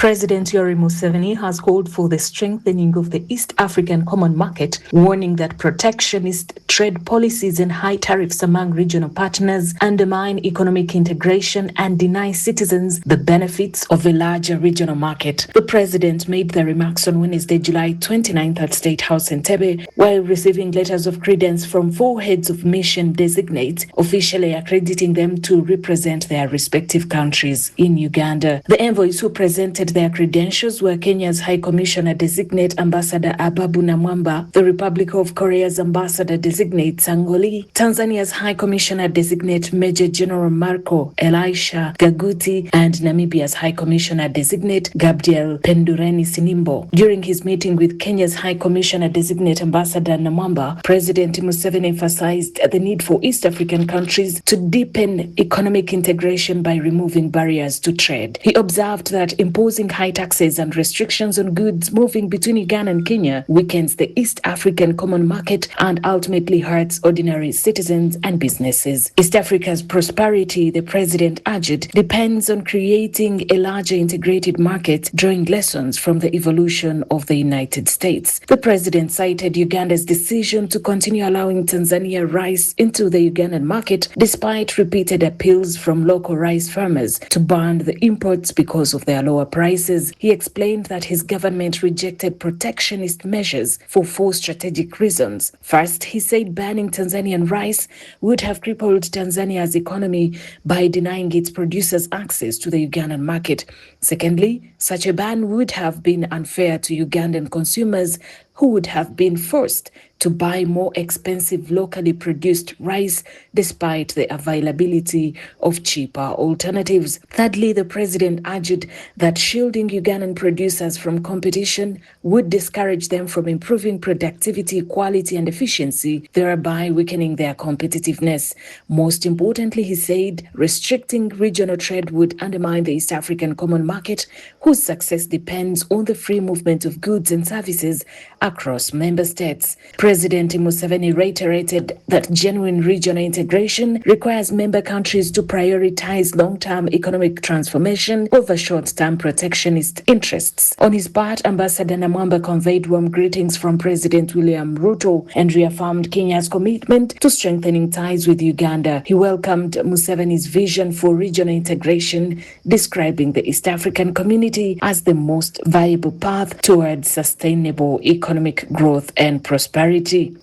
President Yoweri Museveni has called for the strengthening of the East African Common Market, warning that protectionist trade policies and high tariffs among regional partners undermine economic integration and deny citizens the benefits of a larger regional market. The president made the remarks on Wednesday, July 29th at State House in Entebbe, while receiving letters of credence from 4 heads of mission designates, officially accrediting them to represent their respective countries in Uganda. The envoys who presented their credentials were Kenya's High Commissioner Designate Ambassador Ababu Namwamba, the Republic of Korea's Ambassador Designate Sangoli, Tanzania's High Commissioner Designate Major General Marco Elisha Gaguti, and Namibia's High Commissioner Designate Gabriel Pendureni Sinimbo. During his meeting with Kenya's High Commissioner Designate Ambassador Namwamba, President Museveni emphasized the need for East African countries to deepen economic integration by removing barriers to trade. He observed that imposing high taxes and restrictions on goods moving between Uganda and Kenya weakens the East African Common Market and ultimately hurts ordinary citizens and businesses. East Africa's prosperity, the president urged, depends on creating a larger integrated market, drawing lessons from the evolution of the United States. The president cited Uganda's decision to continue allowing Tanzania rice into the Ugandan market despite repeated appeals from local rice farmers to ban the imports because of their lower prices. He explained that his government rejected protectionist measures for 4 strategic reasons. First, he said banning Tanzanian rice would have crippled Tanzania's economy by denying its producers access to the Ugandan market. Secondly, such a ban would have been unfair to Ugandan consumers who would have been forced to buy more expensive locally produced rice despite the availability of cheaper alternatives. Thirdly, the president urged that shielding Ugandan producers from competition would discourage them from improving productivity, quality, and efficiency, thereby weakening their competitiveness. Most importantly, he said, restricting regional trade would undermine the East African Common Market, whose success depends on the free movement of goods and services across member states. President Museveni reiterated that genuine regional integration requires member countries to prioritize long-term economic transformation over short-term protectionist interests. On his part, Ambassador Namwamba conveyed warm greetings from President William Ruto and reaffirmed Kenya's commitment to strengthening ties with Uganda. He welcomed Museveni's vision for regional integration, describing the East African community as the most viable path towards sustainable economic growth and prosperity.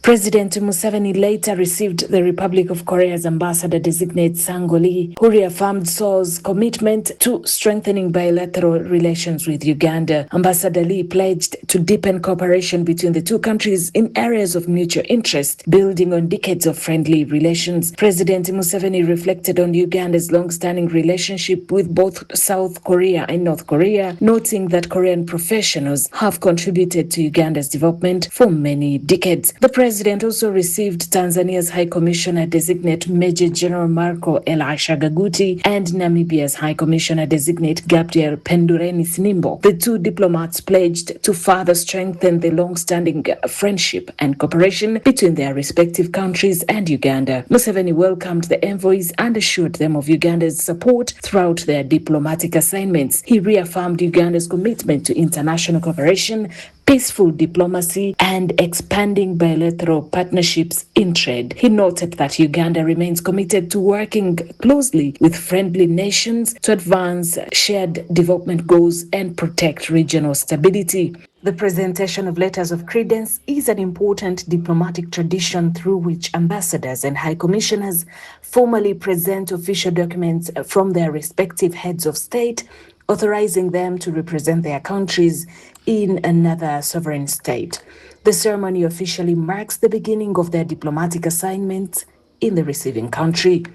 President Museveni later received the Republic of Korea's Ambassador Designate Sangoli, who reaffirmed Seoul's commitment to strengthening bilateral relations with Uganda. Ambassador Lee pledged to deepen cooperation between the two countries in areas of mutual interest, building on decades of friendly relations. President Museveni reflected on Uganda's long-standing relationship with both South Korea and North Korea, noting that Korean professionals have contributed to Uganda's development for many decades. The president also received Tanzania's High Commissioner Designate Major General Marco Elisha Gaguti and Namibia's High Commissioner Designate Gabriel Pendureni Sinimbo. The two diplomats pledged to further strengthen the long-standing friendship and cooperation between their respective countries and Uganda. Museveni welcomed the envoys and assured them of Uganda's support throughout their diplomatic assignments. He reaffirmed Uganda's commitment to international cooperation, peaceful diplomacy, and expanding bilateral partnerships in trade. He noted that Uganda remains committed to working closely with friendly nations to advance shared development goals and protect regional stability. The presentation of letters of credence is an important diplomatic tradition through which ambassadors and high commissioners formally present official documents from their respective heads of state, authorizing them to represent their countries in another sovereign state. The ceremony officially marks the beginning of their diplomatic assignments in the receiving country.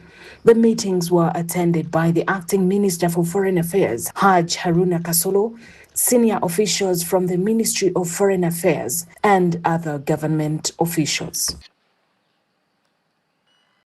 The meetings were attended by the Acting Minister for Foreign Affairs, Haj Haruna Kasolo, senior officials from the Ministry of Foreign Affairs, and other government officials.